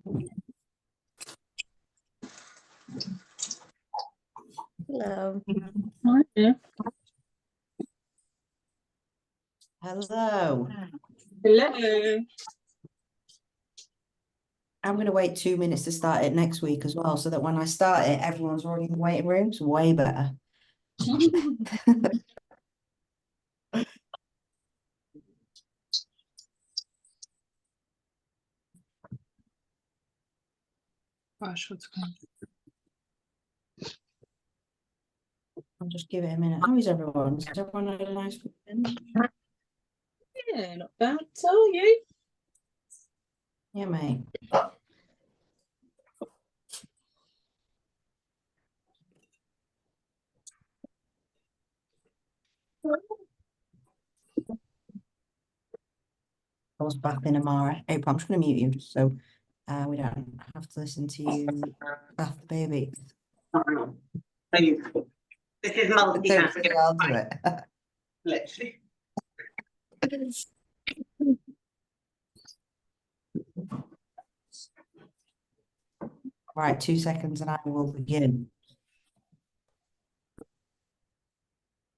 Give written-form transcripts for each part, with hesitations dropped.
Hello. Hi. Hello. Hello. I'm going to wait 2 minutes to start it next week as well, so that when I start it, everyone's already in the waiting room. It's way better. Gosh, what's going on? I'll just give it a minute. How is everyone? Has everyone had a nice weekend? Yeah, not bad. So you? Yeah, mate. I was bathing Amara. April, I'm just going to mute you just so we don't have to listen to you bath the baby. This is Hopefully I'll do it. literally. Right, 2 seconds and I will begin.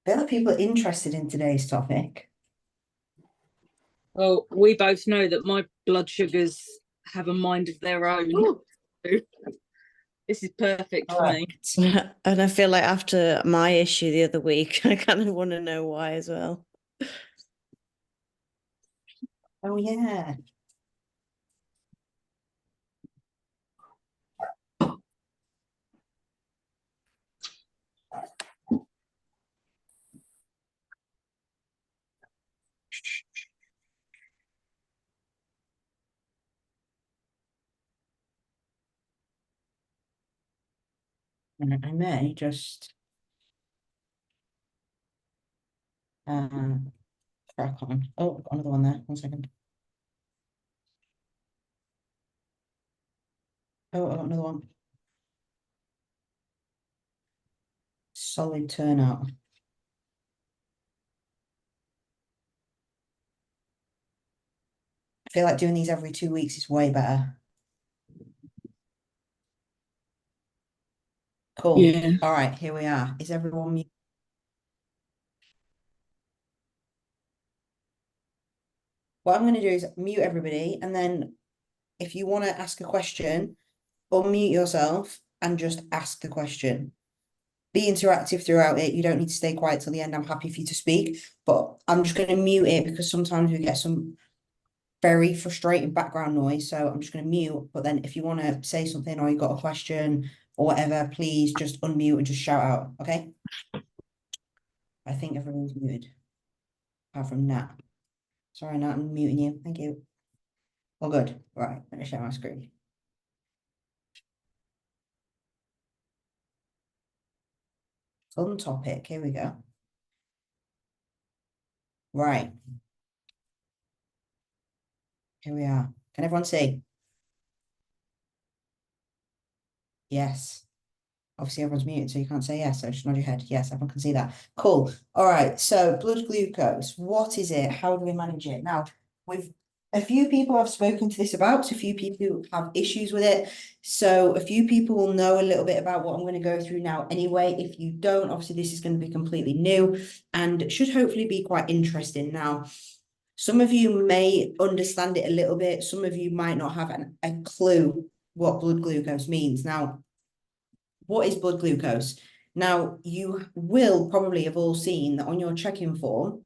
Are there people interested in today's topic? Well, we both know that my blood sugars have a mind of their own. Ooh. This is perfect for Alright. me. And I feel like after my issue the other week, I kind of want to know why as well. Oh, yeah. And I may just crack on. Oh, I've got another one there. 1 second. Oh, I've got another one. Solid turnout. I feel like doing these every 2 weeks is way better. Cool. Yeah. All right, here we are. Is everyone mute? What I'm going to do is mute everybody, and then if you want to ask a question, unmute yourself and just ask the question. Be interactive throughout it. You don't need to stay quiet till the end. I'm happy for you to speak, but I'm just going to mute it because sometimes we get some very frustrating background noise. So I'm just going to mute. But then if you want to say something or you got a question or whatever, please just unmute and just shout out. Okay. I think everyone's muted. Apart from Nat. Sorry, Nat, I'm muting you. Thank you. All good. Right, let me share my screen. Fun topic. Here we go. Right. Here we are. Can everyone see? Yes. Obviously, everyone's muted, so you can't say yes. So just nod your head. Yes, everyone can see that. Cool. All right. So blood glucose. What is it? How do we manage it? Now, we've a few people I've spoken to this about, so a few people who have issues with it. So a few people will know a little bit about what I'm going to go through now anyway. If you don't, obviously this is going to be completely new and should hopefully be quite interesting. Now, some of you may understand it a little bit. Some of you might not have a clue what blood glucose means. Now, what is blood glucose? Now, you will probably have all seen that on your check-in form,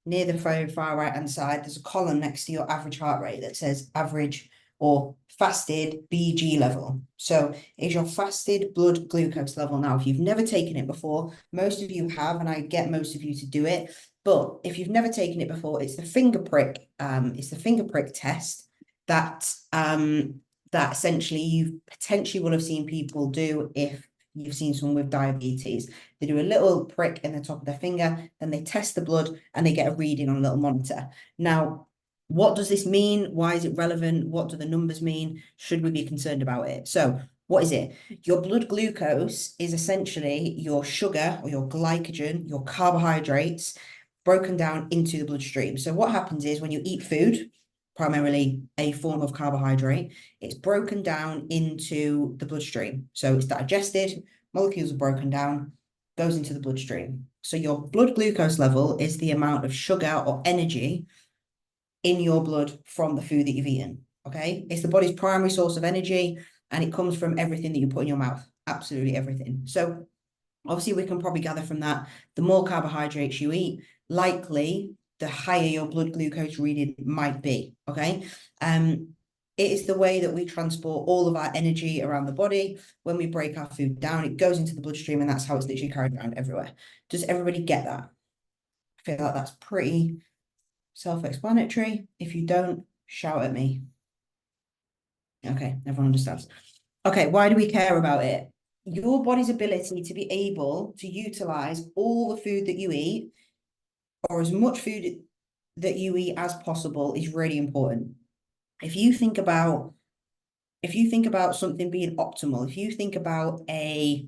near the very far right-hand side, there's a column next to your average heart rate that says average or fasted BG level. So is your fasted blood glucose level. Now, if you've never taken it before, most of you have, and I get most of you to do it. But if you've never taken it before, it's the finger prick test that that essentially you potentially will have seen people do if you've seen someone with diabetes. They do a little prick in the top of their finger, then they test the blood and they get a reading on a little monitor. Now, what does this mean? Why is it relevant? What do the numbers mean? Should we be concerned about it? So what is it? Your blood glucose is essentially your sugar or your glycogen, your carbohydrates broken down into the bloodstream. So what happens is when you eat food, primarily a form of carbohydrate. It's broken down into the bloodstream. So it's digested, molecules are broken down, goes into the bloodstream. So your blood glucose level is the amount of sugar or energy in your blood from the food that you've eaten. Okay, it's the body's primary source of energy, and it comes from everything that you put in your mouth, absolutely everything. So obviously we can probably gather from that, the more carbohydrates you eat, likely the higher your blood glucose reading might be. Okay, it is the way that we transport all of our energy around the body. When we break our food down, it goes into the bloodstream, and that's how it's literally carried around everywhere. Does everybody get that? I feel like that's pretty self-explanatory. If you don't, shout at me. Okay, everyone understands. Okay, why do we care about it? Your body's ability to be able to utilize all the food that you eat, or as much food that you eat as possible, is really important. If you think about something being optimal, if you think about a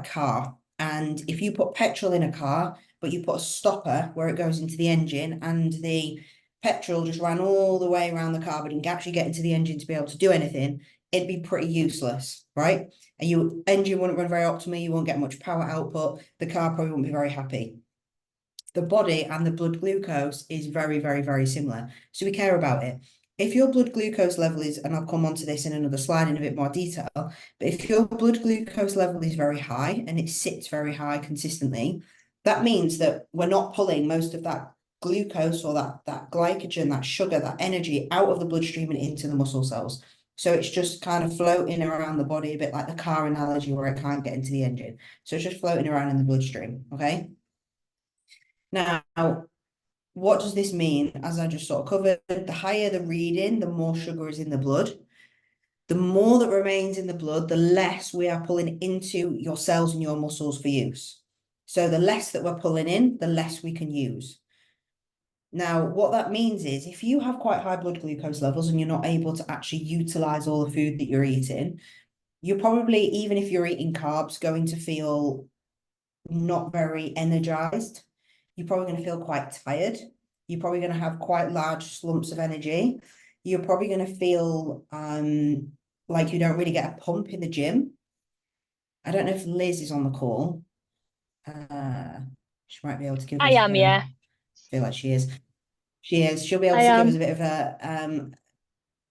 car, and if you put petrol in a car, but you put a stopper where it goes into the engine, and the petrol just ran all the way around the car but didn't actually get into the engine to be able to do anything, it'd be pretty useless, right? And your engine wouldn't run very optimally, you won't get much power output, the car probably won't be very happy. The body and the blood glucose is very, very, very similar. So we care about it. If your blood glucose level is, and I'll come on to this in another slide in a bit more detail, but if your blood glucose level is very high and it sits very high consistently, that means that we're not pulling most of that glucose or that glycogen, that sugar, that energy out of the bloodstream and into the muscle cells. So it's just kind of floating around the body, a bit like the car analogy where it can't get into the engine. So it's just floating around in the bloodstream, okay? Now, what does this mean? As I just sort of covered, the higher the reading, the more sugar is in the blood. The more that remains in the blood, the less we are pulling into your cells and your muscles for use. So the less that we're pulling in, the less we can use. Now, what that means is if you have quite high blood glucose levels and you're not able to actually utilize all the food that you're eating, you're probably, even if you're eating carbs, going to feel not very energized. You're probably going to feel quite tired. You're probably going to have quite large slumps of energy. You're probably going to feel like you don't really get a pump in the gym. I don't know if Liz is on the call. She might be able to give I us am, yeah. I feel like she is. She is. She'll be able I to give am. us a bit of a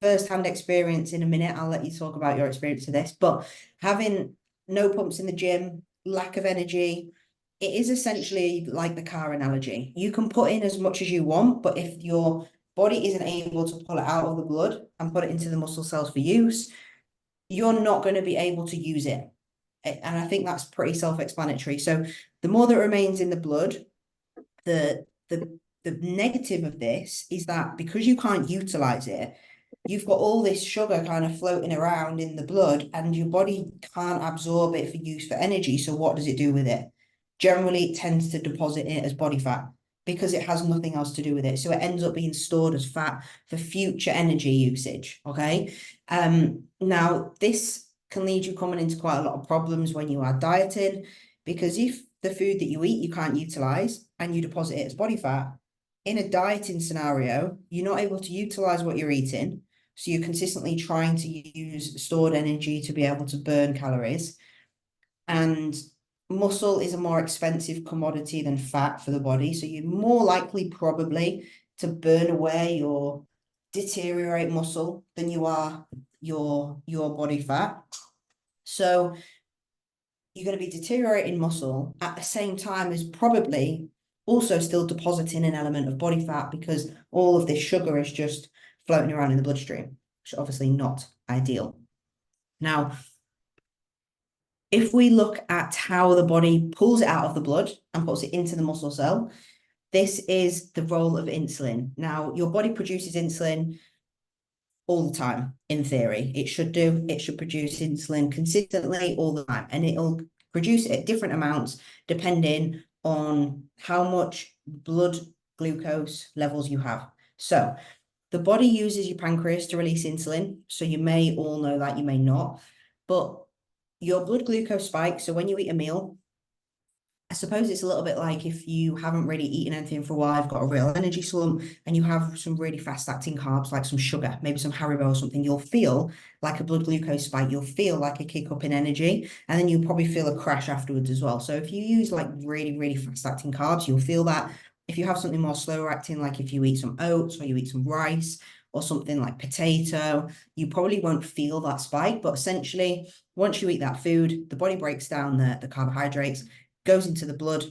first-hand experience in a minute. I'll let you talk about your experience of this. But having no pumps in the gym, lack of energy, it is essentially like the car analogy. You can put in as much as you want, but if your body isn't able to pull it out of the blood and put it into the muscle cells for use, you're not going to be able to use it. And I think that's pretty self-explanatory. So the more that remains in the blood, the negative of this is that because you can't utilize it, you've got all this sugar kind of floating around in the blood, and your body can't absorb it for use for energy. So what does it do with it? Generally, it tends to deposit it as body fat because it has nothing else to do with it. So it ends up being stored as fat for future energy usage. Okay. Now this can lead you coming into quite a lot of problems when you are dieting, because if the food that you eat you can't utilize and you deposit it as body fat, in a dieting scenario, you're not able to utilize what you're eating. So you're consistently trying to use stored energy to be able to burn calories. And muscle is a more expensive commodity than fat for the body. So you're more likely probably to burn away or deteriorate muscle than you are your body fat. So you're going to be deteriorating muscle at the same time as probably also still depositing an element of body fat, because all of this sugar is just floating around in the bloodstream, which is obviously not ideal. Now, if we look at how the body pulls it out of the blood and puts it into the muscle cell, this is the role of insulin. Now, your body produces insulin all the time, in theory. It should produce insulin consistently all the time, and it'll produce it at different amounts depending on how much blood glucose levels you have. So the body uses your pancreas to release insulin. So you may all know that, you may not, but your blood glucose spikes. So when you eat a meal, I suppose it's a little bit like if you haven't really eaten anything for a while, you've got a real energy slump, and you have some really fast acting carbs like some sugar, maybe some Haribo or something, you'll feel like a blood glucose spike, you'll feel like a kick up in energy, and then you'll probably feel a crash afterwards as well. So if you use like really, really fast acting carbs, you'll feel that. If you have something more slower acting, like if you eat some oats or you eat some rice or something like potato, you probably won't feel that spike. But essentially, once you eat that food, the body breaks down the carbohydrates, goes into the blood,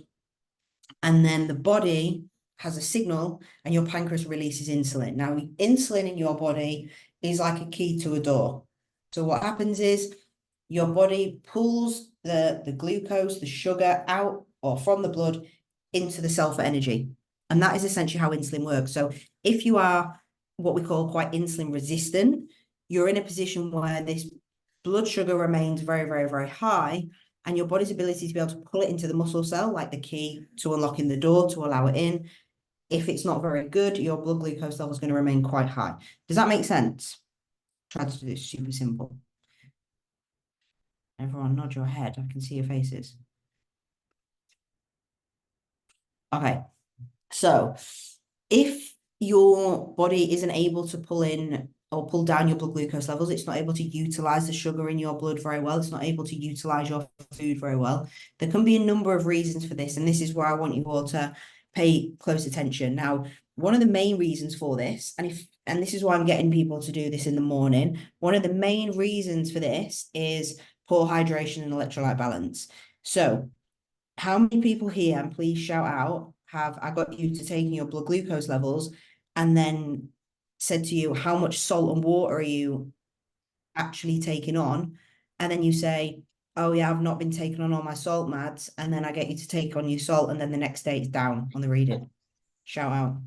and then the body has a signal and your pancreas releases insulin. Now, insulin in your body is like a key to a door. So what happens is your body pulls the glucose, the sugar out or from the blood into the cell for energy. And that is essentially how insulin works. So if you are what we call quite insulin resistant, you're in a position where this blood sugar remains very, very, very high, and your body's ability to be able to pull it into the muscle cell, like the key to unlocking the door to allow it in, if it's not very good, your blood glucose level is going to remain quite high. Does that make sense? Try to do this super simple. Everyone nod your head. I can see your faces. Okay. So if your body isn't able to pull in or pull down your blood glucose levels, it's not able to utilize the sugar in your blood very well, it's not able to utilize your food very well. There can be a number of reasons for this, and this is where I want you all to pay close attention. Now, one of the main reasons for this, and this is why I'm getting people to do this in the morning, one of the main reasons for this is poor hydration and electrolyte balance. So how many people here, and please shout out, have I got you to taking your blood glucose levels and then said to you, how much salt and water are you actually taking on? And then you say, oh yeah, I've not been taking on all my salt mads. And then I get you to take on your salt, and then the next day it's down on the reading. Shout out.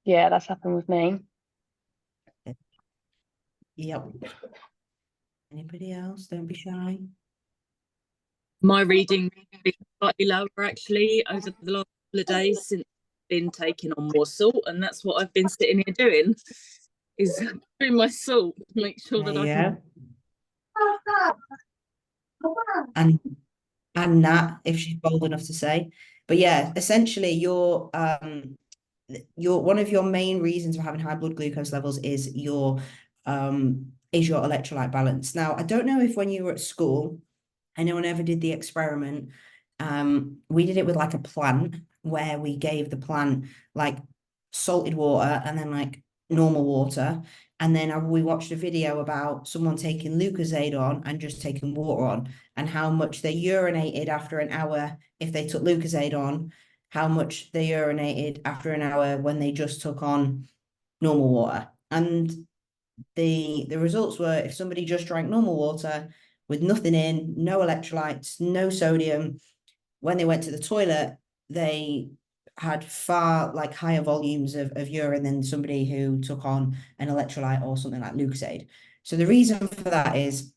Yeah, that's happened with me. Yep. Anybody else? Don't be shy. My reading has been slightly lower actually over the last couple of days since I've been taking on more salt, and that's what I've been sitting here doing, is doing my salt to make sure that I can. And Nat, if she's bold enough to say. But yeah, essentially your one of your main reasons for having high blood glucose levels is your electrolyte balance. Now, I don't know if when you were at school, anyone ever did the experiment. We did it with like a plant where we gave the plant like salted water and then like normal water. And then we watched a video about someone taking Lucozade on and just taking water on, and how much they urinated after an hour if they took Lucozade on, how much they urinated after an hour when they just took on normal water. And the results were, if somebody just drank normal water with nothing in, no electrolytes, no sodium, when they went to the toilet, they had far like higher volumes of urine than somebody who took on an electrolyte or something like Lucozade. So the reason for that is,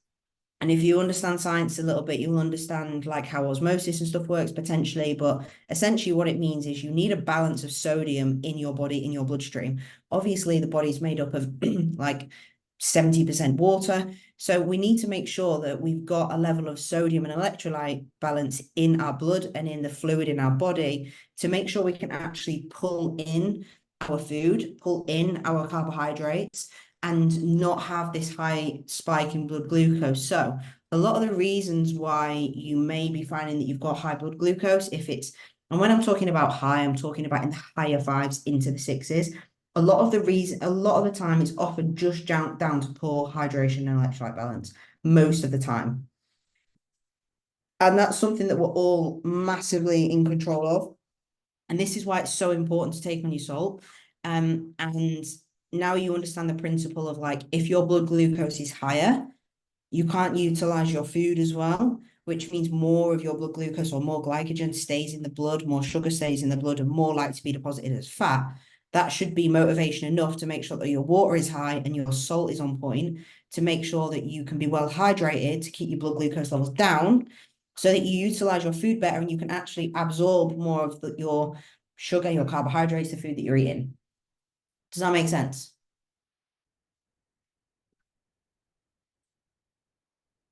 and if you understand science a little bit, you'll understand like how osmosis and stuff works potentially. But essentially what it means is you need a balance of sodium in your body, in your bloodstream. Obviously, the body's made up of like 70% water. So we need to make sure that we've got a level of sodium and electrolyte balance in our blood and in the fluid in our body to make sure we can actually pull in our food, pull in our carbohydrates, and not have this high spike in blood glucose. So a lot of the reasons why you may be finding that you've got high blood glucose, if it's, and when I'm talking about high, I'm talking about in the higher fives into the sixes. A lot of the time, it's often just down to poor hydration and electrolyte balance, most of the time. And that's something that we're all massively in control of. And this is why it's so important to take on your salt. And now you understand the principle of like, if your blood glucose is higher, you can't utilize your food as well, which means more of your blood glucose or more glycogen stays in the blood, more sugar stays in the blood, and more likely to be deposited as fat. That should be motivation enough to make sure that your water is high and your salt is on point, to make sure that you can be well hydrated, to keep your blood glucose levels down, so that you utilize your food better and you can actually absorb more of your sugar, your carbohydrates, the food that you're eating. Does that make sense?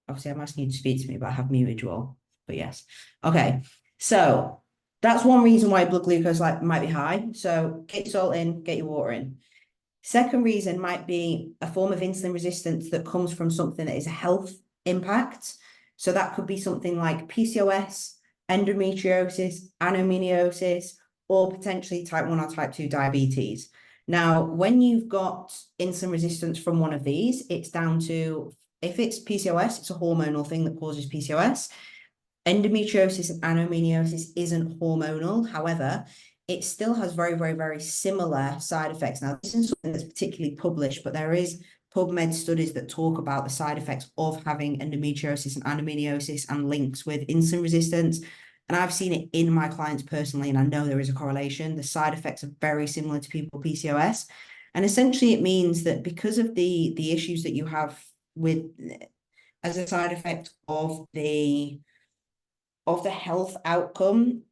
Obviously, I'm asking you to speak to me, but I have muted you all. but yes. Okay, so that's one reason why blood glucose might be high. So get your salt in, get your water in. Second reason might be a form of insulin resistance that comes from something that is a health impact. So that could be something like PCOS, endometriosis, adenomyosis, or potentially type 1 or type 2 diabetes. Now, when you've got insulin resistance from one of these, it's down to, if it's PCOS, it's a hormonal thing that causes PCOS. Endometriosis and adenomyosis isn't hormonal. However, it still has very, very, very similar side effects. Now, this isn't something that's particularly published, but there is PubMed studies that talk about the side effects of having endometriosis and adenomyosis and links with insulin resistance. And I've seen it in my clients personally, and I know there is a correlation. The side effects are very similar to people with PCOS. And essentially, it means that because of the issues that you have with as a side effect of the health outcome,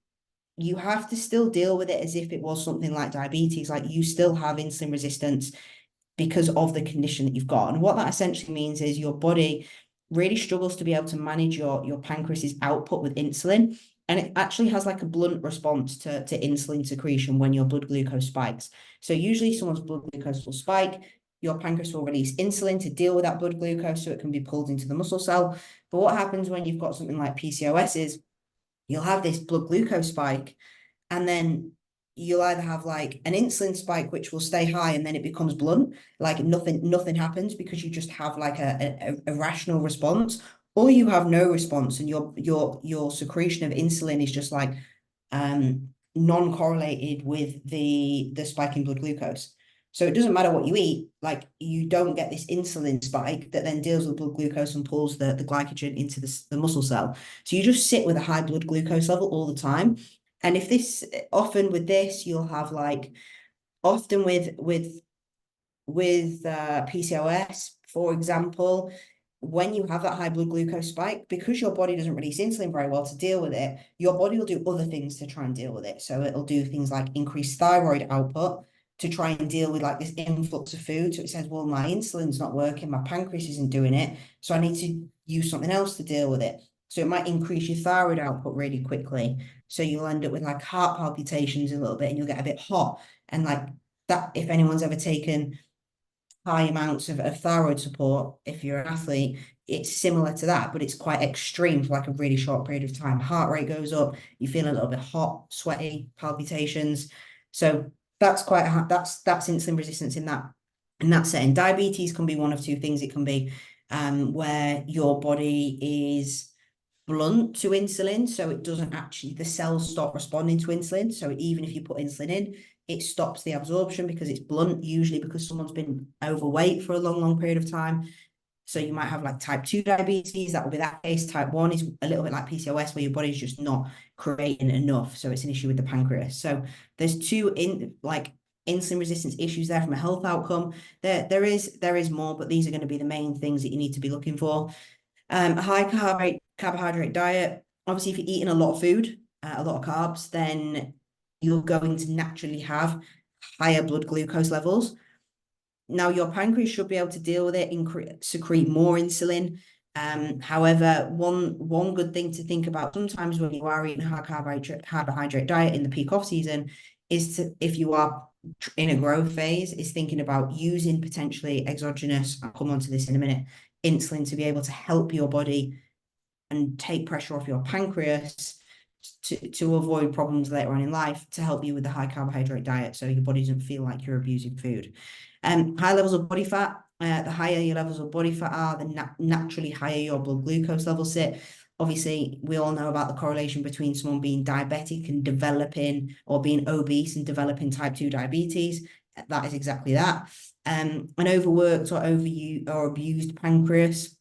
you have to still deal with it as if it was something like diabetes. Like, you still have insulin resistance because of the condition that you've got. And what that essentially means is your body really struggles to be able to manage your pancreas's output with insulin. And it actually has like a blunt response to insulin secretion when your blood glucose spikes. So usually someone's blood glucose will spike, your pancreas will release insulin to deal with that blood glucose so it can be pulled into the muscle cell. But what happens when you've got something like PCOS is you'll have this blood glucose spike, and then you'll either have like an insulin spike which will stay high and then it becomes blunt, like nothing happens because you just have like a irrational response, or you have no response and your secretion of insulin is just like non-correlated with the spike in blood glucose. So it doesn't matter what you eat, like you don't get this insulin spike that then deals with blood glucose and pulls the glycogen into the muscle cell. So you just sit with a high blood glucose level all the time. And if this, often with this, you'll have like, often with PCOS, for example, when you have that high blood glucose spike, because your body doesn't release insulin very well to deal with it, your body will do other things to try and deal with it. So it'll do things like increase thyroid output to try and deal with like this influx of food. So it says, well, my insulin's not working, my pancreas isn't doing it, so I need to use something else to deal with it. So it might increase your thyroid output really quickly. So you'll end up with like heart palpitations a little bit and you'll get a bit hot. And like that, if anyone's ever taken high amounts of thyroid support, if you're an athlete, it's similar to that, but it's quite extreme for like a really short period of time. Heart rate goes up, you feel a little bit hot, sweaty, palpitations. So that's that's insulin resistance in that setting. Diabetes can be one of two things. It can be where your body is blunt to insulin, so it doesn't actually, the cells stop responding to insulin. So even if you put insulin in, it stops the absorption because it's blunt, usually because someone's been overweight for a long period of time. So you might have like type 2 diabetes, that will be that case. Type 1 is a little bit like PCOS, where your body's just not creating enough, so it's an issue with the pancreas. So there's two insulin resistance issues there from a health outcome. There is more, but these are going to be the main things that you need to be looking for. A high carbohydrate diet. Obviously, if you're eating a lot of food, a lot of carbs, then you're going to naturally have higher blood glucose levels. Now, your pancreas should be able to deal with it, secrete more insulin. However, one good thing to think about sometimes when you are eating a high carbohydrate diet in the peak off season is to, if you are in a growth phase, is thinking about using potentially exogenous, I'll come on to this in a minute, insulin to be able to help your body and take pressure off your pancreas to avoid problems later on in life, to help you with the high carbohydrate diet so your body doesn't feel like you're abusing food. High levels of body fat, the higher your levels of body fat are, the naturally higher your blood glucose levels sit. Obviously, we all know about the correlation between someone being diabetic and developing, or being obese and developing type 2 diabetes. That is exactly that. An overworked or overused or abused pancreas.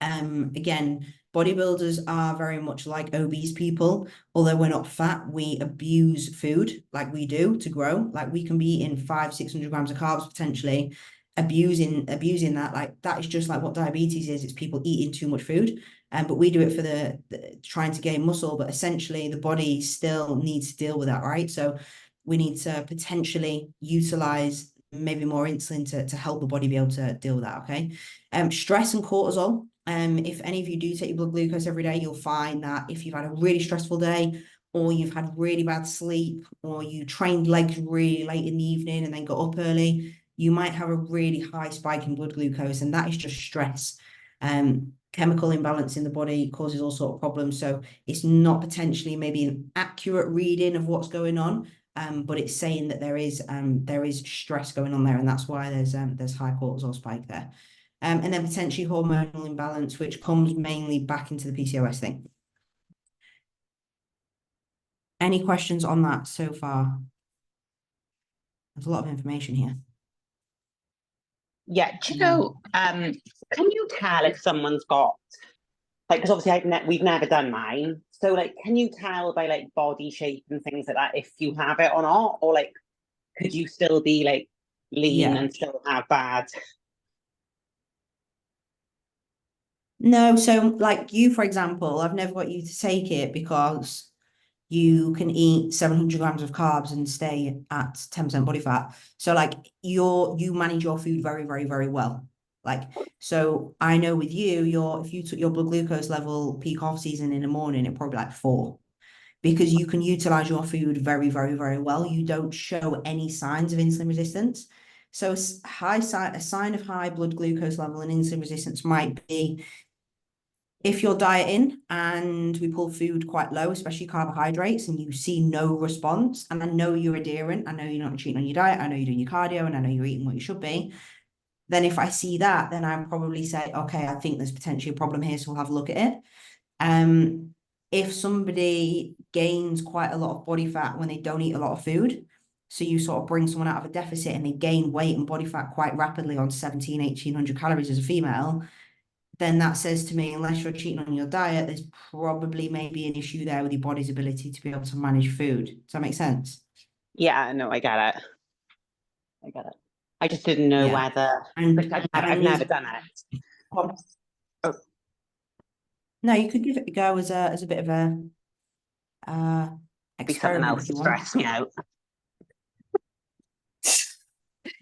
Again, bodybuilders are very much like obese people. Although we're not fat, we abuse food like we do to grow. Like, we can be eating 500-600 grams of carbs potentially, abusing that. Like, that is just like what diabetes is. It's people eating too much food. But we do it for the trying to gain muscle, but essentially the body still needs to deal with that, right? So we need to potentially utilize maybe more insulin to help the body be able to deal with that, okay? Stress and cortisol If any of you do take your blood glucose every day, you'll find that if you've had a really stressful day, or you've had really bad sleep, or you trained legs really late in the evening and then got up early, you might have a really high spike in blood glucose, and that is just stress. Chemical imbalance in the body causes all sorts of problems. So it's not potentially maybe an accurate reading of what's going on, but it's saying that there is stress going on there, and that's why there's high cortisol spike there. And then potentially hormonal imbalance, which comes mainly back into the PCOS thing. Any questions on that so far? There's a lot of information here. Yeah, do you know, can you tell if someone's got, like, because obviously we've never done mine, so like, can you tell by like body shape and things like that if you have it or not, or like, could you still be like lean and still have bad? No, so like you, for example, I've never got you to take it because you can eat 700 grams of carbs and stay at 10% body fat. So like you manage your food very, very, very well. Like, so I know with you, if you took your blood glucose level peak off season in the morning, it'd probably be like 4, because you can utilize your food very, very, very well. You don't show any signs of insulin resistance. So a sign of high blood glucose level and insulin resistance might be if you're dieting and we pull food quite low, especially carbohydrates, and you see no response, and I know you're adherent, I know you're not cheating on your diet, I know you're doing your cardio, and I know you're eating what you should be, then if I see that, then I'll probably say, okay, I think there's potentially a problem here, so we'll have a look at it. If somebody gains quite a lot of body fat when they don't eat a lot of food, so you sort of bring someone out of a deficit and they gain weight and body fat quite rapidly on 1,700-1,800 calories as a female, then that says to me, unless you're cheating on your diet, there's probably maybe an issue there with your body's ability to be able to manage food. Does that make sense? Yeah, no, I get it. I get it. I just didn't know whether, And I've never done it. Oh. Oh. No, you could give it a go as a bit of a Be something experiment else if to you want. stress me out.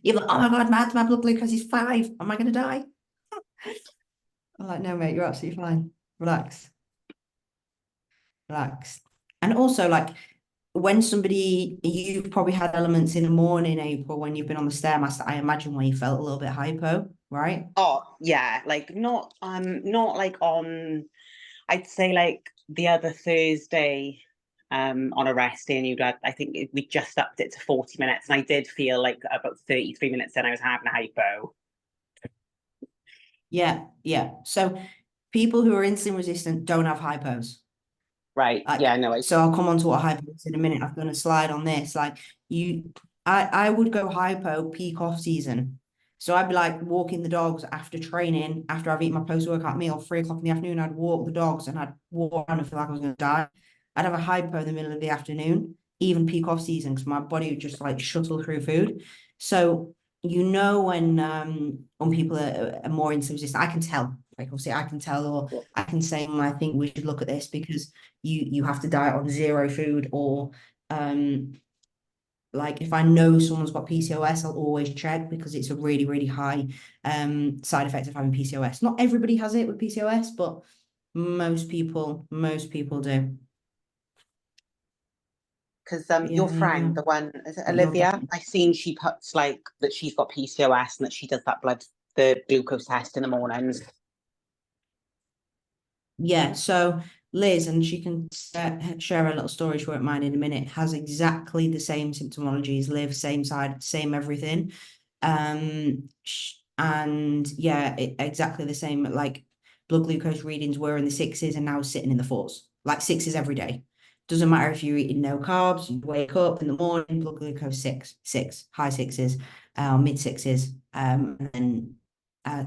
You're like, oh my God, my blood glucose is 5. Am I going to die? I'm like, no, mate, you're absolutely fine. Relax. Relax. And also, like, when you've probably had elements in the morning, April, when you've been on the Stairmaster, I imagine where you felt a little bit hypo, right? Oh, yeah, like not like on, I'd say like the other Thursday, on a rest day, and I think we just upped it to 40 minutes, and I did feel like about 33 minutes in I was having a hypo. Yeah, yeah. So people who are insulin resistant don't have hypos. Right. Like, Yeah, no, so I'll come on to what hypo is in a minute. I've done a slide on this. Like I would go hypo peak off season. So I'd be like walking the dogs after training, after I've eaten my post-workout meal, 3 o'clock in the afternoon, I'd walk the dogs and I'd walk around and feel like I was going to die. I'd have a hypo in the middle of the afternoon, even peak off season, because my body would just like shuttle through food. So when people are more insulin resistant, I can tell. Like obviously I can tell, or I can say, I think we should look at this because you have to diet on 0 food, or like if I know someone's got PCOS, I'll always check because it's a really, really high side effect of having PCOS. Not everybody has it with PCOS, but most people do. Because Yeah, your there you friend, go. the one, is it But you're Olivia? I seen she puts like that she's got PCOS and that she does the glucose test in the mornings. Yeah, so Liz, and she can share a little story, she won't mind in a minute, has exactly the same symptomology as Liv, same side, same everything. And yeah, exactly the same, like blood glucose readings were in the 6s and now sitting in the 4s, like 6s every day. Doesn't matter if you're eating no carbs, you wake up in the morning, blood glucose 6, high 6s, mid 6s. And then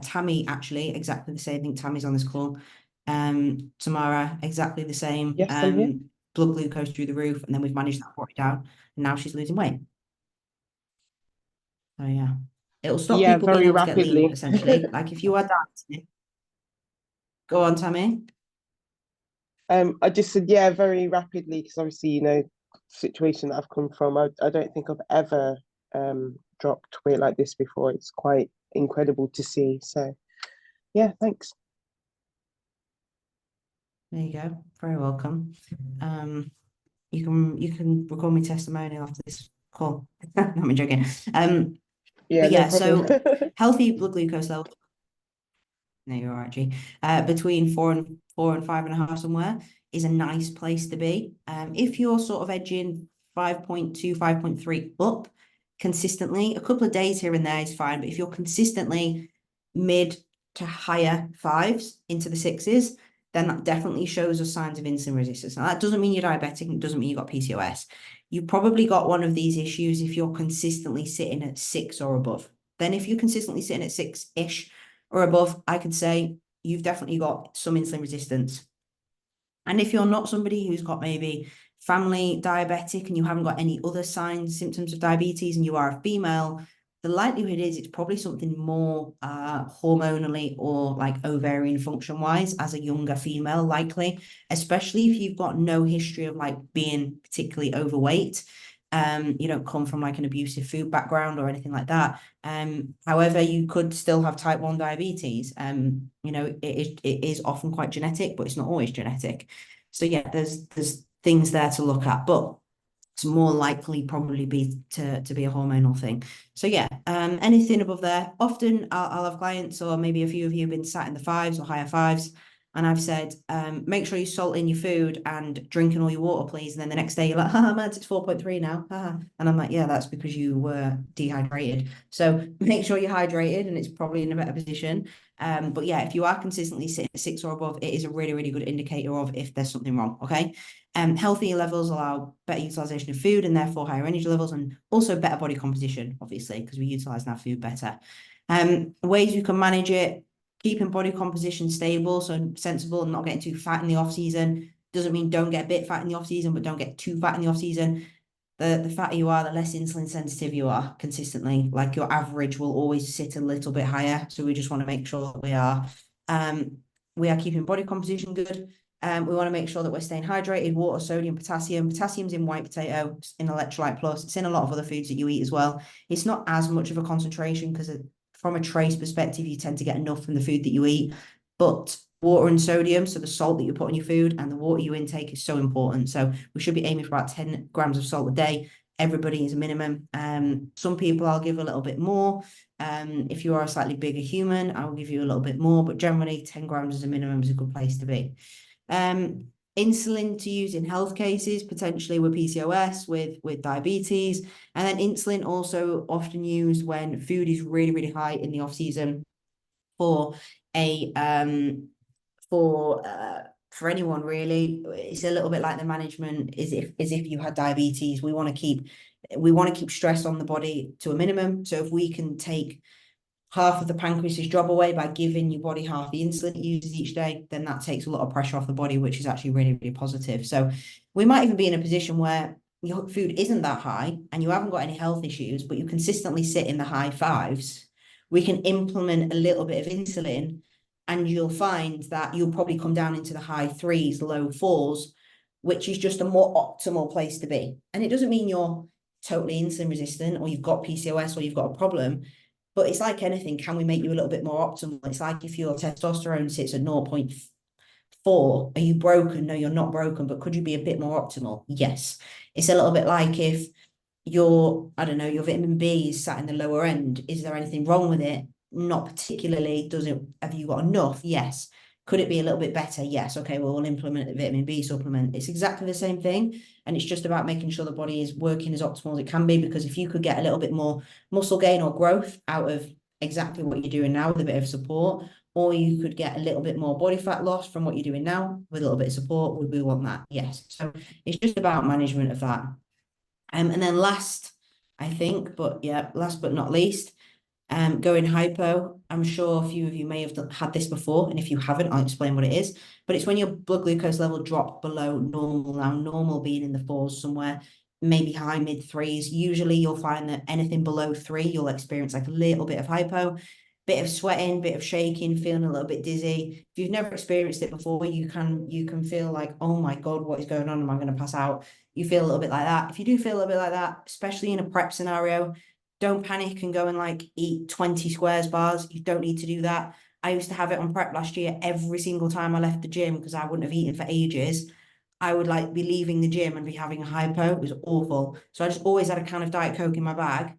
Tammy, actually, exactly the same. I think Tammy's on this call. Tamara, exactly the same. Yes, I'm here. Blood glucose through the roof, and then we've managed that, brought it down, and now she's losing weight. So yeah, it'll stop Yeah, people being very able to get lean, rapidly. essentially. Like if you are dieting, go on, Tammy. I just said, yeah, very rapidly, because obviously, situation that I've come from, I don't think I've ever dropped weight like this before. It's quite incredible to see. So, yeah, thanks. There you go. Very welcome. You can record me testimonial after this call. No, I'm joking. Yeah, But no yeah, problem. so healthy blood glucose level. No, you're all right, G. Between 4 and 5.5 somewhere is a nice place to be. If you're sort of edging 5.2, 5.3 up consistently, a couple of days here and there is fine. But if you're consistently mid to higher fives into the sixes, then that definitely shows us signs of insulin resistance. Now, that doesn't mean you're diabetic. It doesn't mean you got PCOS. You probably got one of these issues if you're consistently sitting at 6 or above. Then if you're consistently sitting at 6-ish or above, I could say you've definitely got some insulin resistance. And if you're not somebody who's got maybe family diabetic and you haven't got any other signs, symptoms of diabetes, and you are a female, the likelihood is it's probably something more hormonally or like ovarian function wise as a younger female, likely, especially if you've got no history of like being particularly overweight. You don't come from like an abusive food background or anything like that. However, you could still have type 1 diabetes. It is often quite genetic, but it's not always genetic. So yeah, there's things there to look at, but it's more likely probably be to be a hormonal thing. So yeah, anything above there. Often I'll have clients, or maybe a few of you have been sat in the fives or higher fives, and I've said, make sure you salt in your food and drinking all your water, please. And then the next day you're like, haha, man, it's 4.3 now. Haha. And I'm like, yeah, that's because you were dehydrated. So make sure you're hydrated, and it's probably in a better position. But yeah, if you are consistently sitting at 6 or above, it is a really, really good indicator of if there's something wrong. Okay. Healthier levels allow better utilization of food and therefore higher energy levels, and also better body composition, obviously, because we utilize our food better. Ways you can manage it: keeping body composition stable, so sensible and not getting too fat in the off season. Doesn't mean don't get a bit fat in the off season, but don't get too fat in the off season. The fatter you are, the less insulin sensitive you are consistently. Like your average will always sit a little bit higher. So we just want to make sure that we are keeping body composition good. We want to make sure that we're staying hydrated: water, sodium, potassium. Potassium's in white potato, in Electrolyte Plus. It's in a lot of other foods that you eat as well. It's not as much of a concentration because from a trace perspective, you tend to get enough from the food that you eat. But water and sodium, so the salt that you put in your food and the water you intake, is so important. So we should be aiming for about 10 grams of salt a day. Everybody is a minimum. Some people I'll give a little bit more. If you are a slightly bigger human, I will give you a little bit more, but generally 10 grams as a minimum is a good place to be. Insulin to use in health cases, potentially with PCOS, with diabetes, and then insulin also often used when food is really, really high in the off season for for anyone really. It's a little bit like the management is if you had diabetes. We want to keep stress on the body to a minimum. So if we can take half of the pancreas's job away by giving your body half the insulin it uses each day, then that takes a lot of pressure off the body, which is actually really, really positive. So we might even be in a position where your food isn't that high and you haven't got any health issues, but you consistently sit in the high fives. We can implement a little bit of insulin, and you'll find that you'll probably come down into the high threes, low fours, which is just a more optimal place to be. And it doesn't mean you're totally insulin resistant or you've got PCOS or you've got a problem. But it's like anything, can we make you a little bit more optimal? It's like if your testosterone sits at 0.4, are you broken? No, you're not broken, but could you be a bit more optimal? Yes. It's a little bit like if your vitamin B is sat in the lower end. Is there anything wrong with it? Not particularly. Have you got enough? Yes. Could it be a little bit better? Yes. Okay, well, we'll implement the vitamin B supplement. It's exactly the same thing. And it's just about making sure the body is working as optimal as it can be, because if you could get a little bit more muscle gain or growth out of exactly what you're doing now with a bit of support, or you could get a little bit more body fat loss from what you're doing now with a little bit of support, would we want that? Yes. So it's just about management of that. And then last but not least, going hypo. I'm sure a few of you may have had this before, and if you haven't, I'll explain what it is. But it's when your blood glucose level dropped below normal. Now, normal being in the fours somewhere, maybe high mid threes. Usually you'll find that anything below 3, you'll experience like a little bit of hypo, bit of sweating, bit of shaking, feeling a little bit dizzy. If you've never experienced it before, you can feel like, oh my God, what is going on? Am I going to pass out? You feel a little bit like that. If you do feel a little bit like that, especially in a prep scenario, don't panic and go and like eat 20 squares bars. You don't need to do that. I used to have it on prep last year every single time I left the gym because I wouldn't have eaten for ages. I would like be leaving the gym and be having a hypo. It was awful. So I just always had a can of Diet Coke in my bag.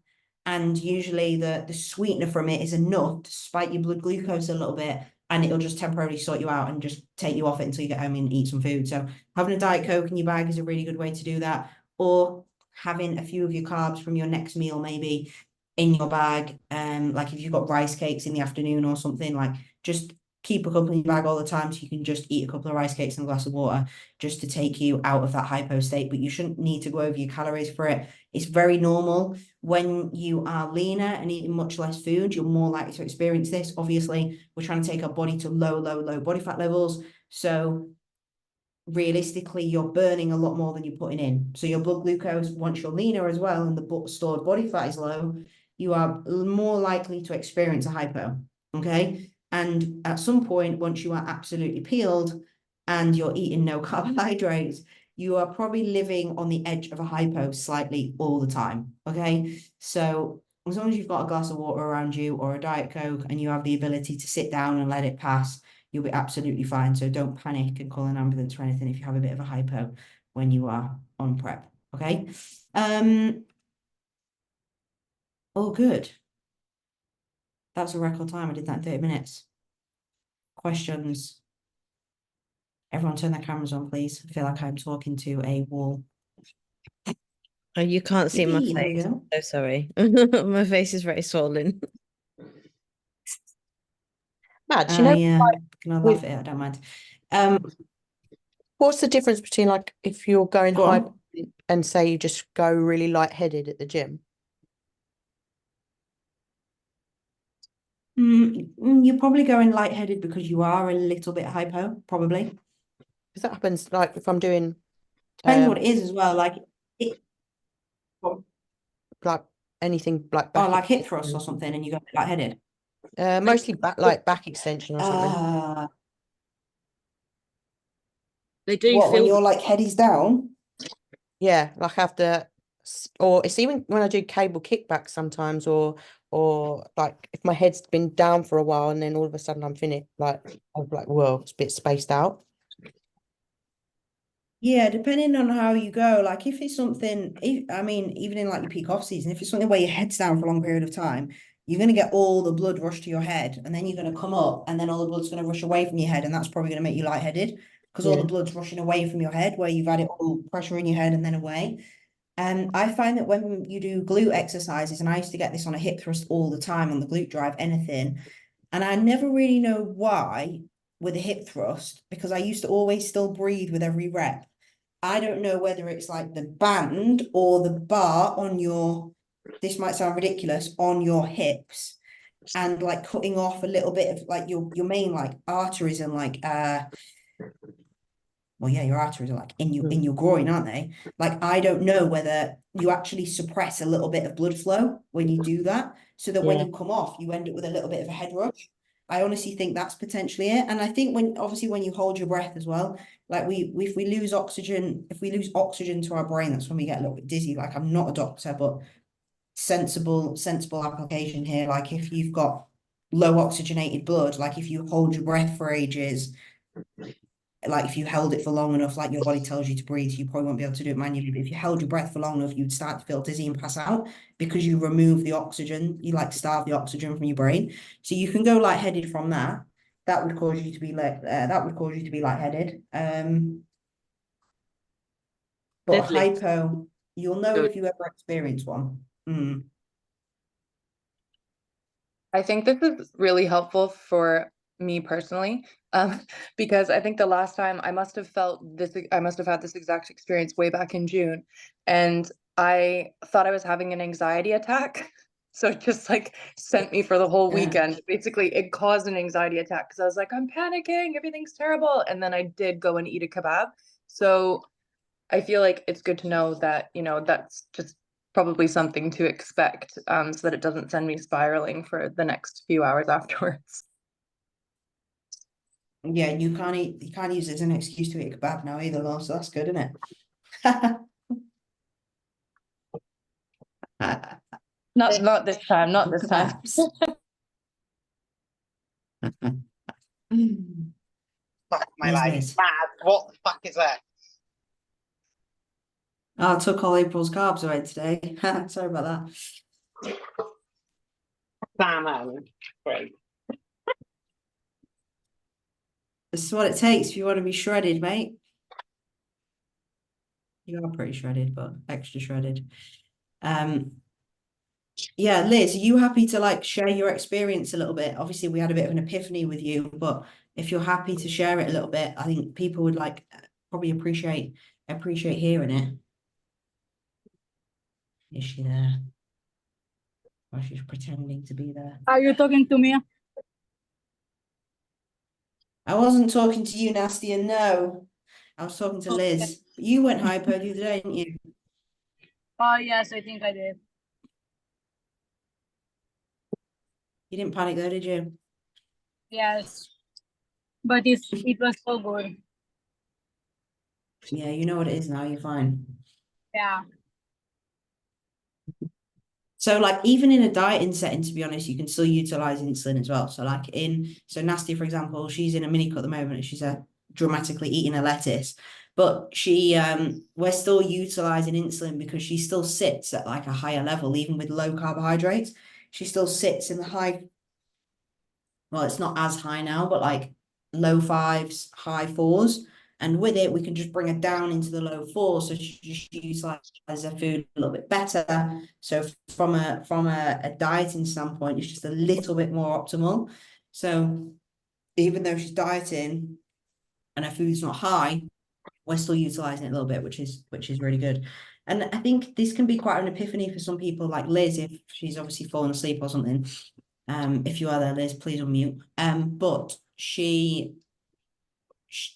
And usually the sweetener from it is enough to spike your blood glucose a little bit, and it'll just temporarily sort you out and just take you off it until you get home and eat some food. So having a Diet Coke in your bag is a really good way to do that. Or having a few of your carbs from your next meal maybe in your bag. Like if you've got rice cakes in the afternoon or something, like just keep a couple in your bag all the time so you can just eat a couple of rice cakes and a glass of water just to take you out of that hypo state. But you shouldn't need to go over your calories for it. It's very normal. When you are leaner and eating much less food, you're more likely to experience this. Obviously, we're trying to take our body to low body fat levels. So realistically, you're burning a lot more than you're putting in. So your blood glucose, once you're leaner as well, and the stored body fat is low, you are more likely to experience a hypo. Okay. And at some point, once you are absolutely peeled and you're eating no carbohydrates, you are probably living on the edge of a hypo slightly all the time. Okay. So as long as you've got a glass of water around you or a Diet Coke and you have the ability to sit down and let it pass, you'll be absolutely fine. So don't panic and call an ambulance or anything if you have a bit of a hypo when you are on prep. Okay. Oh, good. That's a record time. I did that in 30 minutes. Questions? Everyone turn their cameras on, please. I feel like I'm talking to a wall. Oh, you can't see my There we face. go. So sorry. My face is very swollen. Madge, you know, Yeah, like, gonna laugh with at it. I don't mind. what's the difference between like if you're going Go high on. and say you just go really lightheaded at the gym? You're probably going lightheaded because you are a little bit hypo, probably. Because that happens like if I'm doing Depends what it is as well. Like it, like anything like or back like hip thrusts or extension. something, and you go lightheaded. Mostly back like back extension or something. They do What, when feel you're like headies down? Yeah, like after or it's even when I do cable kickbacks sometimes or like if my head's been down for a while and then all of a sudden I'm finished like I'm like, whoa, it's a bit spaced out. Yeah, depending on how you go. Like if it's something, I mean, even in like your peak off season, if it's something where your head's down for a long period of time, you're going to get all the blood rush to your head, and then you're going to come up, and then all the blood's going to rush away from your head, and that's probably going to make you lightheaded because all Yeah. the blood's rushing away from your head where you've had it all pressure in your head and then away. And I find that when you do glute exercises, and I used to get this on a hip thrust all the time on the glute drive, anything, and I never really know why with a hip thrust, because I used to always still breathe with every rep. I don't know whether it's like the band or the bar on your, this might sound ridiculous, on your hips, and like cutting off a little bit of like your main like arteries and like well, yeah, your arteries are like in your groin, aren't they? Like I don't know whether you actually suppress a little bit of blood flow when you do that, so that when Yeah. you come off, you end up with a little bit of a head rush. I honestly think that's potentially it. And I think when obviously when you hold your breath as well, like if we lose oxygen, if we lose oxygen to our brain, that's when we get a little bit dizzy. Like I'm not a doctor, but sensible application here. Like if you've got low oxygenated blood, like if you hold your breath for ages, like if you held it for long enough, like your body tells you to breathe, you probably won't be able to do it manually. But if you held your breath for long enough, you'd start to feel dizzy and pass out because you remove the oxygen, you like starve the oxygen from your brain. So you can go lightheaded from that. That would cause you to be like lightheaded. But deadly. hypo, you'll know if you ever experience one. I think this is really helpful for me personally, because I think the last time I must have had this exact experience way back in June, and I thought I was having an anxiety attack. So it just like sent me for the whole Yeah. weekend. Basically, it caused an anxiety attack because I was like, I'm panicking, everything's terrible. And then I did go and eat a kebab. So I feel like it's good to know that, that's just probably something to expect, so that it doesn't send me spiraling for the next few hours afterwards. Yeah, you can't use it as an excuse to eat a kebab now either, though, so that's good, isn't it? Not this time, not this time. Kebabs. Where's like, Liz? mad, what the fuck is that? Oh, I took all April's carbs away today. Sorry about that. Salmon. Great. This is what it takes if you want to be shredded, mate. You are pretty shredded, but extra shredded. Yeah, Liz, are you happy to like share your experience a little bit? Obviously, we had a bit of an epiphany with you, but if you're happy to share it a little bit, I think people would like probably appreciate hearing it. Is she there? Or she's pretending to be there? Are you talking to me? I wasn't talking to you, Nasty, and no. I was talking to Liz. But you went hypo the other day, didn't you? Oh, yes, I think I did. You didn't panic though, did you? Yes. But it was so good. Yeah, you know what it is now, you're fine. Yeah. So like even in a dieting setting, to be honest, you can still utilize insulin as well. So like so Nasty, for example, she's in a mini cut at the moment and she's dramatically eating a lettuce, but we're still utilizing insulin because she still sits at like a higher level, even with low carbohydrates. She still sits in the high, well, it's not as high now, but like low fives, high fours. And with it, we can just bring her down into the low fours. So she just utilizes her food a little bit better. So from a dieting standpoint, it's just a little bit more optimal. So even though she's dieting and her food's not high, we're still utilizing it a little bit, which is really good. And I think this can be quite an epiphany for some people like Liz, if she's obviously fallen asleep or something. If you are there, Liz, please unmute. But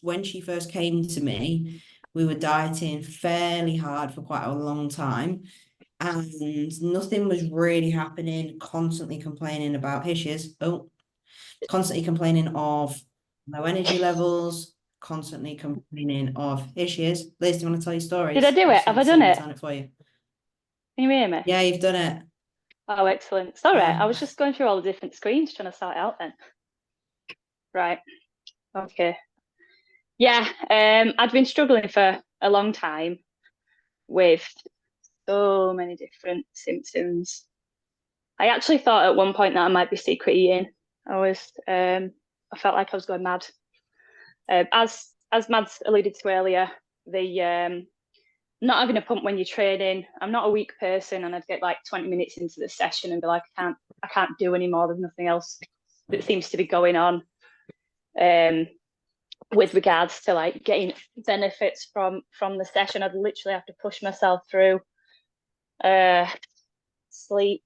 when she first came to me, we were dieting fairly hard for quite a long time, and nothing was really happening. Constantly complaining about constantly complaining of low energy levels. Constantly complaining of issues. Liz, do you want to tell your stories? Did I do it? Have I done it? For you. Can you hear me? Yeah, you've done it. Oh, excellent. Sorry, I was just going through all the different screens trying to sort it out then. Right. Okay. Yeah, I'd been struggling for a long time with so many different symptoms. I actually thought at one point that I might be secret eating. I felt like I was going mad. As Mads alluded to earlier, the not having a pump when you're training. I'm not a weak person, and I'd get like 20 minutes into the session and be like, I can't do anymore. There's nothing else that seems to be going on. With regards to like getting benefits from the session, I'd literally have to push myself through. Sleep.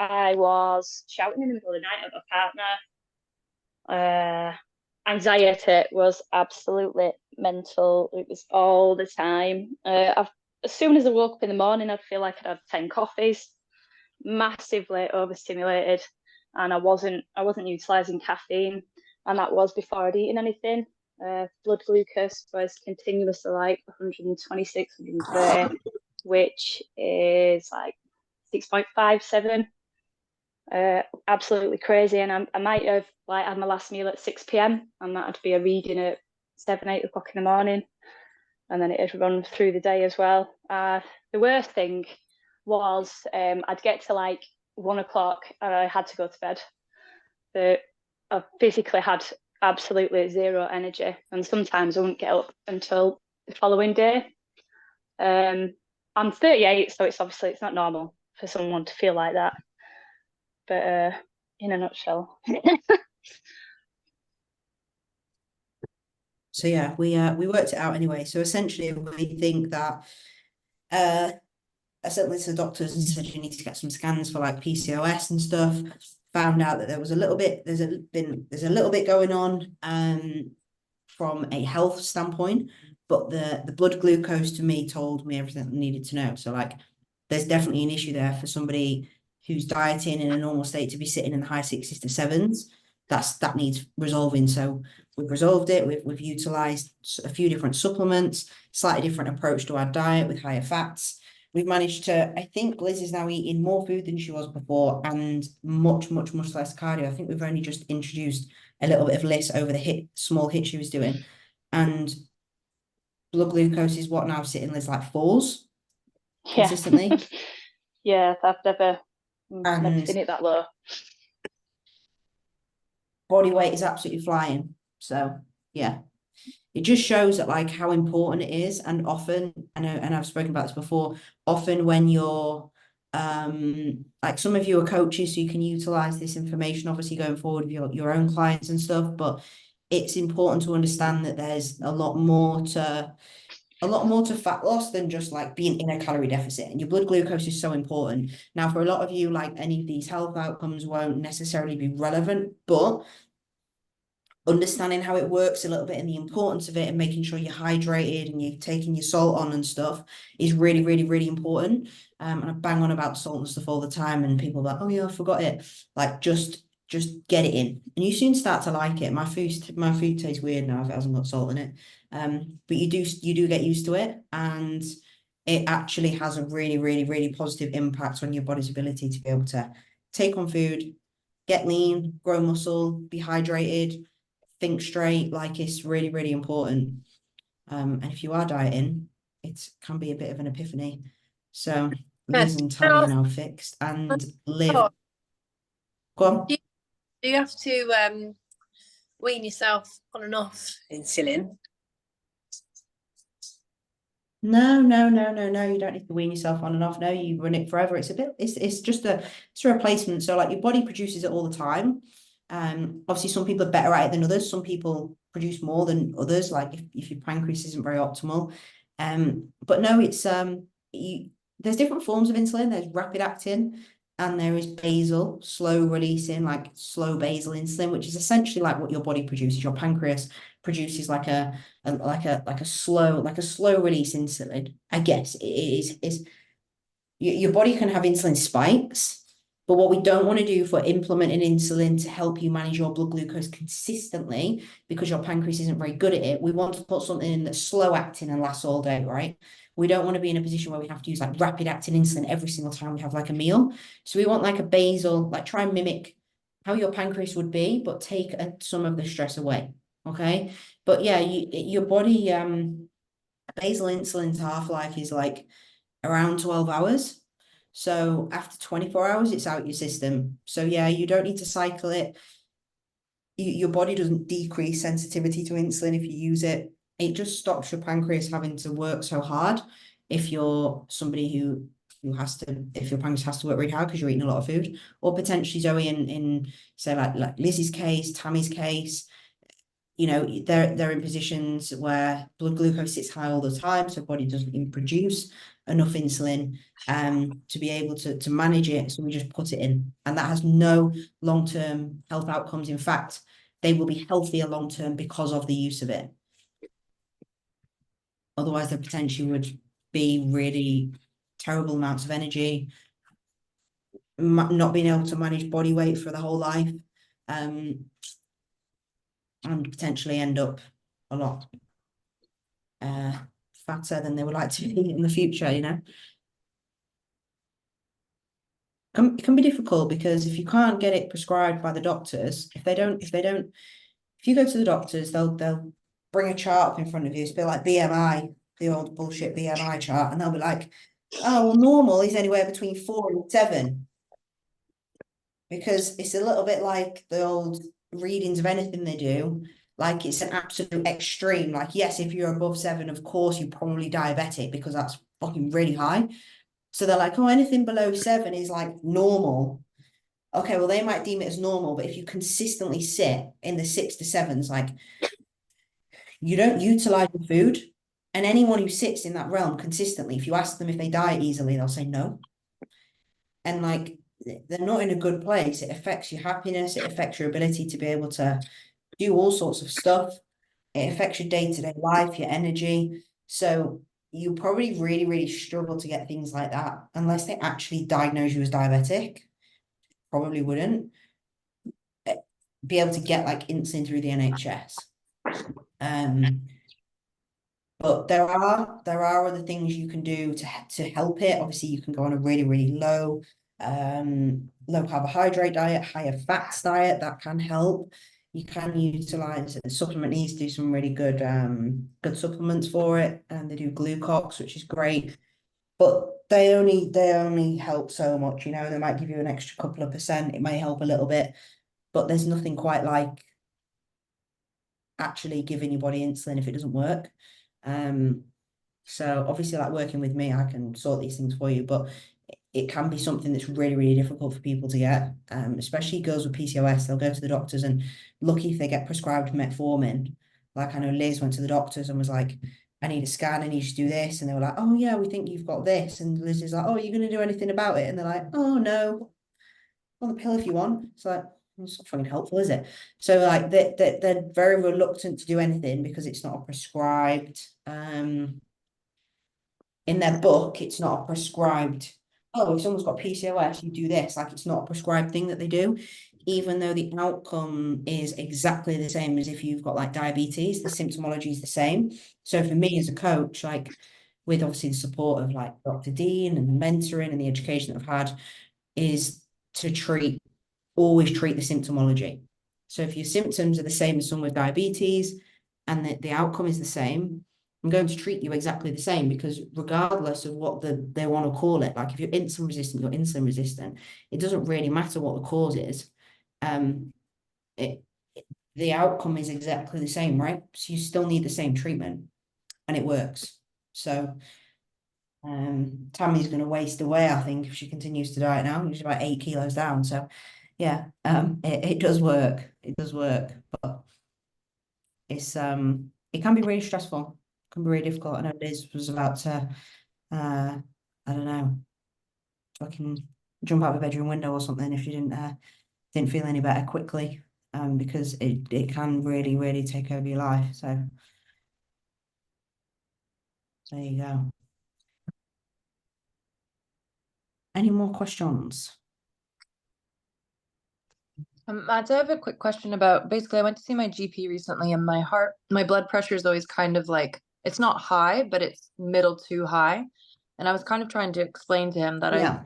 I was shouting in the middle of the night at my partner. Anxiety was absolutely mental. It was all the time. As soon as I woke up in the morning, I'd feel like I'd had 10 coffees, massively overstimulated, and I wasn't utilizing caffeine, and that was before I'd eaten anything. Blood glucose was continuously like 126, 130, which is like 6.57. Absolutely crazy. And I might have like had my last meal at 6 p.m. and that'd be a reading at 7, 8 o'clock in the morning. And then it'd run through the day as well. The worst thing was I'd get to like 1 o'clock and I had to go to bed. I physically had absolutely zero energy, and sometimes I wouldn't get up until the following day. I'm 38, so it's not normal for someone to feel like that. But in a nutshell. So yeah, we worked it out anyway. So essentially, we think that I sent this to the doctors and said you need to get some scans for like PCOS and stuff. Found out that there was a little bit, there's a little bit going on from a health standpoint, but the blood glucose to me told me everything I needed to know. So like there's definitely an issue there for somebody who's dieting in a normal state to be sitting in the high 6s to 7s. That needs resolving. So we've resolved it. We've utilized a few different supplements, slightly different approach to our diet with higher fats. we've managed to, I think Liz is now eating more food than she was before and much less cardio. I think we've only just introduced a little bit of Liz over the small hit she was doing. And blood glucose is what now, sitting Liz like 4s consistently. Yeah, I've never And seen it that low. body weight is absolutely flying. So yeah, it just shows that like how important it is. And often, I know, and I've spoken about this before, often when you're like some of you are coaches, so you can utilize this information obviously going forward with your own clients and stuff, but it's important to understand that there's a lot more to fat loss than just like being in a calorie deficit, and your blood glucose is so important. Now, for a lot of you, like any of these health outcomes won't necessarily be relevant, but understanding how it works a little bit and the importance of it and making sure you're hydrated and you're taking your salt on and stuff is really important. And I bang on about salt and stuff all the time, and people are like, oh yeah, I forgot it. Like just get it in, and you soon start to like it. My food tastes weird now if it hasn't got salt in it. But you do get used to it, and it actually has a really positive impact on your body's ability to be able to take on food, get lean, grow muscle, be hydrated, think straight. Like it's really important. And if you are dieting, it can be a bit of an epiphany. So Liz and Tammy are now fixed, and Liv, go on. Do you have to wean yourself on and off insulin? No, you don't need to wean yourself on and off. No, you run it forever. It's just a replacement. So like your body produces it all the time. Obviously some people are better at it than others. Some people produce more than others, like if your pancreas isn't very optimal. But no, it's there's different forms of insulin. There's rapid acting and there is basal, slow releasing, like slow basal insulin, which is essentially like what your body produces. Your pancreas produces like a slow release insulin. I guess it is your body can have insulin spikes, but what we don't want to do for implementing insulin to help you manage your blood glucose consistently, because your pancreas isn't very good at it, we want to put something in that's slow acting and lasts all day, right? We don't want to be in a position where we have to use like rapid acting insulin every single time we have like a meal. So we want like a basal, like try and mimic how your pancreas would be, but take some of the stress away. Okay. But yeah, your body, basal insulin's half-life is like around 12 hours. So after 24 hours, it's out your system. So yeah, you don't need to cycle it. Your body doesn't decrease sensitivity to insulin if you use it. It just stops your pancreas having to work so hard. If you're somebody who if your pancreas has to work really hard because you're eating a lot of food, or potentially Zoe in say like Lizzie's case, Tammy's case, you know, they're in positions where blood glucose sits high all the time, so body doesn't produce enough insulin to be able to manage it. So we just put it in, and that has no long-term health outcomes. In fact, they will be healthier long-term because of the use of it. Otherwise, there potentially would be really terrible amounts of energy, not being able to manage body weight for the whole life, and potentially end up a lot fatter than they would like to be in the future, you know. It can be difficult because if you can't get it prescribed by the doctors, if you go to the doctors, they'll bring a chart up in front of you. It's a bit like BMI, the old bullshit BMI chart, and they'll be like, oh, well, normal is anywhere between 4 and 7. Because it's a little bit like the old readings of anything they do. Like it's an absolute extreme. Like, yes, if you're above 7, of course, you're probably diabetic because that's fucking really high. So they're like, oh, anything below 7 is like normal. Okay, well, they might deem it as normal, but if you consistently sit in the 6 to 7s, like you don't utilize the food. And anyone who sits in that realm consistently, if you ask them if they diet easily, they'll say no. And like they're not in a good place. It affects your happiness. It affects your ability to be able to do all sorts of stuff. It affects your day-to-day life, your energy. So you probably really struggle to get things like that unless they actually diagnose you as diabetic. Probably wouldn't be able to get like insulin through the NHS. But But there are other things you can do to help it. Obviously, you can go on a really, really low carbohydrate diet, higher fats diet, that can help. You can utilize supplement needs to do some really good good supplements for it, and they do glucox, which is great. But they only help so much, you know. They might give you an extra couple of percent. It may help a little bit, but there's nothing quite like actually giving your body insulin if it doesn't work. So obviously, like working with me, I can sort these things for you, but it can be something that's really, really difficult for people to get, especially girls with PCOS. They'll go to the doctors, and lucky if they get prescribed metformin. Like I know Liz went to the doctors and was like, I need a scan, I need you to do this. And they were like, oh yeah, we think you've got this. And Liz is like, oh, are you going to do anything about it? And they're like, oh no, on the pill if you want. It's like, it's not fucking helpful, is it? So like they're very reluctant to do anything because it's not a prescribed, in their book, it's not a prescribed, oh, if someone's got PCOS, you do this. Like it's not a prescribed thing that they do, even though the outcome is exactly the same as if you've got like diabetes, the symptomology is the same. So for me as a coach, like with obviously the support of like Dr. Dean and the mentoring and the education that I've had, is to always treat the symptomology. So if your symptoms are the same as someone with diabetes and the outcome is the same, I'm going to treat you exactly the same, because regardless of what they want to call it, like if you're insulin resistant, you're insulin resistant. It doesn't really matter what the cause is. The outcome is exactly the same, right? So you still need the same treatment, and it works. So Tammy's going to waste away, I think, if she continues to diet now. She's about 8 kilos down. So yeah, it does work. It does work, but it's it can be really stressful. Can be really difficult. I know Liz was about to, I don't know, fucking jump out of the bedroom window or something if she didn't feel any better quickly, because it can really, really take over your life. So there you go. Any more questions? Matt, I have a quick question about, basically I went to see my GP recently, and my blood pressure is always kind of like, it's not high, but it's middle to high. And I was kind of trying to explain to him that Yeah.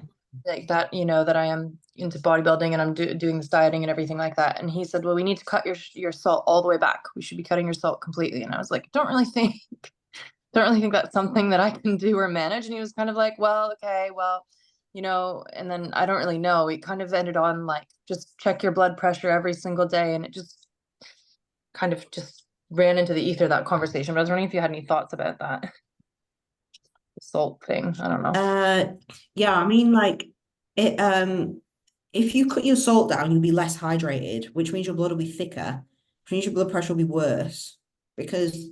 that I am into bodybuilding and I'm doing this dieting and everything like that. And he said, well, we need to cut your salt all the way back. We should be cutting your salt completely. And I was like, don't really think that's something that I can do or manage. And he was kind of like, well, okay, well, and then I don't really know. We kind of ended on like, just check your blood pressure every single day. And it just kind of just ran into the ether, that conversation. But I was wondering if you had any thoughts about that. The salt thing. I don't know. Yeah, I mean, like it, if you cut your salt down, you'll be less hydrated, which means your blood will be thicker, which means your blood pressure will be worse. Because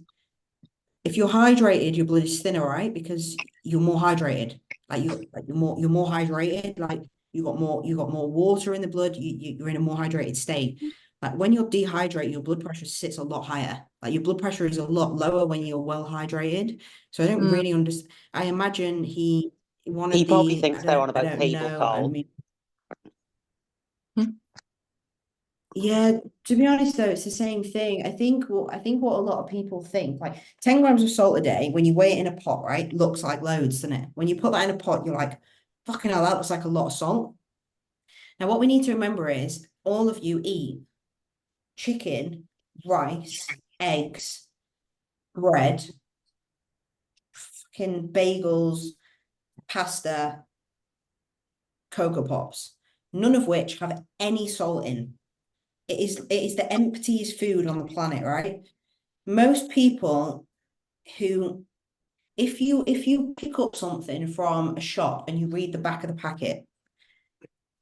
if you're hydrated, your blood is thinner, right? Because you're more hydrated. You're more hydrated. Like you got more water in the blood. You're in a more hydrated state. Like when you're dehydrated, your blood pressure sits a lot higher. Like your blood pressure is a lot lower when you're well hydrated. So I don't really understand. I imagine he probably thinks they're on about I don't table know. salt. I mean, yeah, to be honest though, it's the same thing. I think what a lot of people think, like 10 grams of salt a day, when you weigh it in a pot, right, looks like loads, doesn't it? When you put that in a pot, you're like, fucking hell, that looks like a lot of salt. Now, what we need to remember is all of you eat chicken, rice, eggs, bread, fucking bagels, pasta, Cocoa Pops, none of which have any salt in. It is the emptiest food on the planet, right? Most people who, if you pick up something from a shop and you read the back of the packet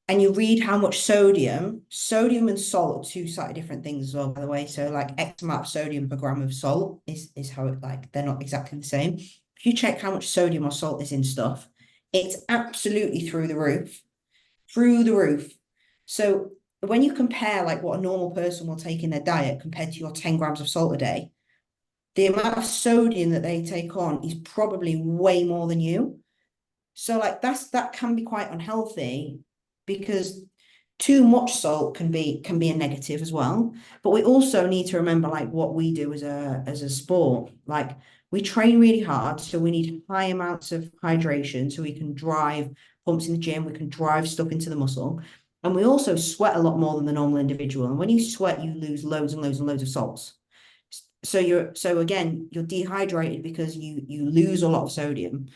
and you read how much sodium and salt are two slightly different things as well, by the way. So like X amount of sodium per gram of salt is how it, like, they're not exactly the same. If you check how much sodium or salt is in stuff, it's absolutely through the roof. So when you compare like what a normal person will take in their diet compared to your 10 grams of salt a day, the amount of sodium that they take on is probably way more than you. So like that can be quite unhealthy, because too much salt can be a negative as well. But we also need to remember like what we do as a sport. Like we train really hard, so we need high amounts of hydration so we can drive pumps in the gym, we can drive stuff into the muscle. And we also sweat a lot more than the normal individual. And when you sweat, you lose loads and loads and loads of salts. So again, you're dehydrated because you lose a lot of sodium.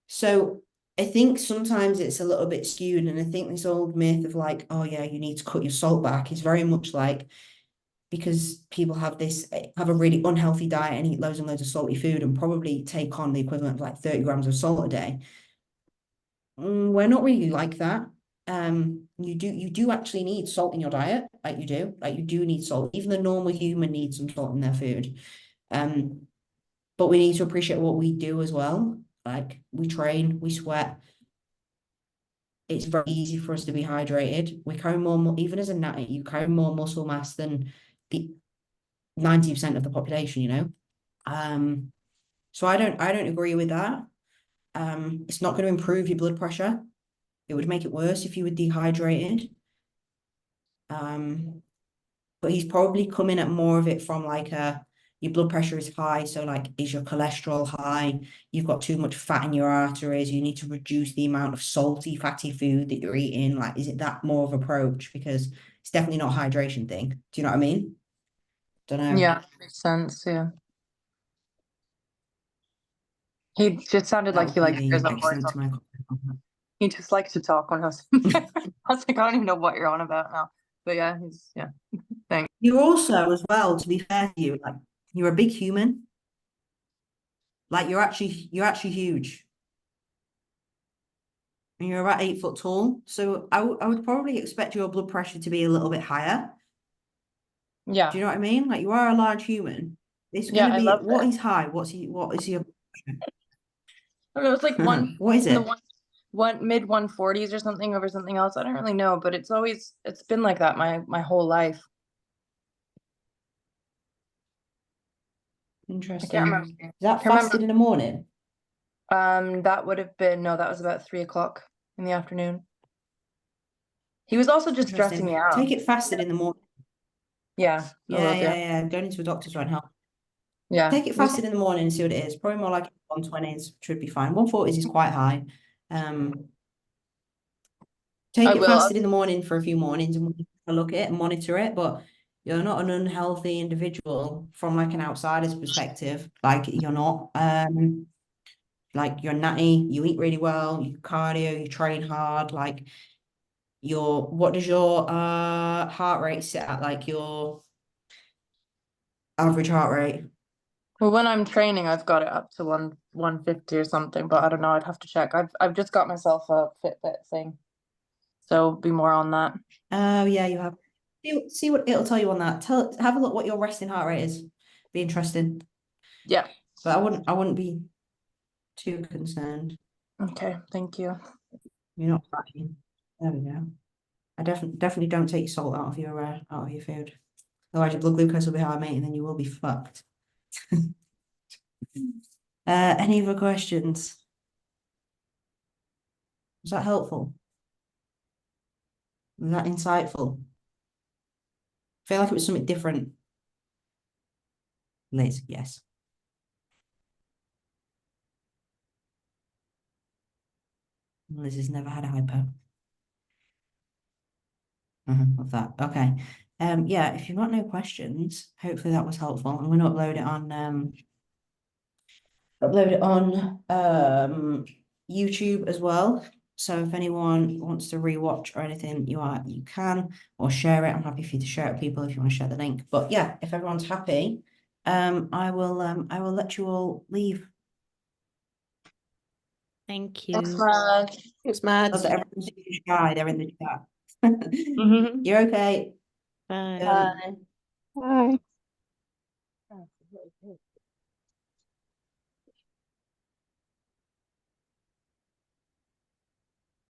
So I think sometimes it's a little bit skewed, and I think this old myth of like, oh yeah, you need to cut your salt back is very much like, because people have a really unhealthy diet and eat loads and loads of salty food and probably take on the equivalent of like 30 grams of salt a day. We're not really like that. You do actually need salt in your diet, like you do need salt. Even the normal human needs some salt in their food. But we need to appreciate what we do as well. Like we train, we sweat. It's very easy for us to be hydrated. We carry more, even as a natty, you carry more muscle mass than the 90% of the population, you know. So I don't agree with that. It's not going to improve your blood pressure. It would make it worse if you were dehydrated. But he's probably coming at more of it from like your blood pressure is high, so like, is your cholesterol high? You've got too much fat in your arteries. You need to reduce the amount of salty, fatty food that you're eating. Like, is it that more of approach? Because it's definitely not a hydration thing. Do you know what I mean? Don't know. Yeah, makes sense. Yeah. He just sounded That like would he be likes hears the a voice extent on. to my comment on that. He just likes to talk when I was I was like, I don't even know what you're on about now. But yeah, thanks. You're also, as well, to be fair to you, like you're a big human. Like you're actually huge. And you're about 8 foot tall. So I would probably expect your blood pressure to be a little bit higher. Yeah. Do you know what I mean? Like you are a large human. It's Yeah, gonna I be, love what it. is high? What is your I don't know, it's like what is in the it? one mid 140s or something over something else. I don't really know, but it's been like that my whole life. I Interesting. can't remember. Is that Can't remember. fasted in the morning? That would have been, no, that was about 3 o'clock in the afternoon. He was also just stressing me out. Take it fasted in the morning. Yeah, Yeah. Going into a doctor's won't help. yeah. Take it fasted in the morning and see what it is. Probably more like 120s should be fine. 140s is quite high. Take it fasted in the morning for a few mornings and we'll look at it and monitor it. But you're not an unhealthy individual from like an outsider's perspective. Like you're not. Like you're natty, you eat really well, you cardio, you train hard. Like what does your heart rate sit at? Like your average heart rate? Well, when I'm training, I've got it up to 150 or something, but I don't know. I'd have to check. I've just got myself a Fitbit thing, so be more on that. Oh yeah, you have. See what it'll tell you on that. Have a look what your resting heart rate is. Be interesting. Yeah. But I wouldn't be too concerned. Okay, thank you. You're not fatty. There we go. I definitely don't take salt out of your food. Otherwise your blood glucose will be high, mate, and then you will be fucked. Any other questions? Was that helpful? Was that insightful? I feel like it was something different. Liz, yes. Liz has never had a hypo. Love that. Okay. Yeah, if you've got no questions, hopefully that was helpful. I'm going to upload it on YouTube as well. So if anyone wants to rewatch or anything, you can, or share it. I'm happy for you to share it with people if you want to share the link. But yeah, if everyone's happy, I will let you all leave. Thank you. Thanks, Matt. Thanks, Mads. Love that everyone's shy, they're in the chat. You're okay. Bye. Bye. Bye.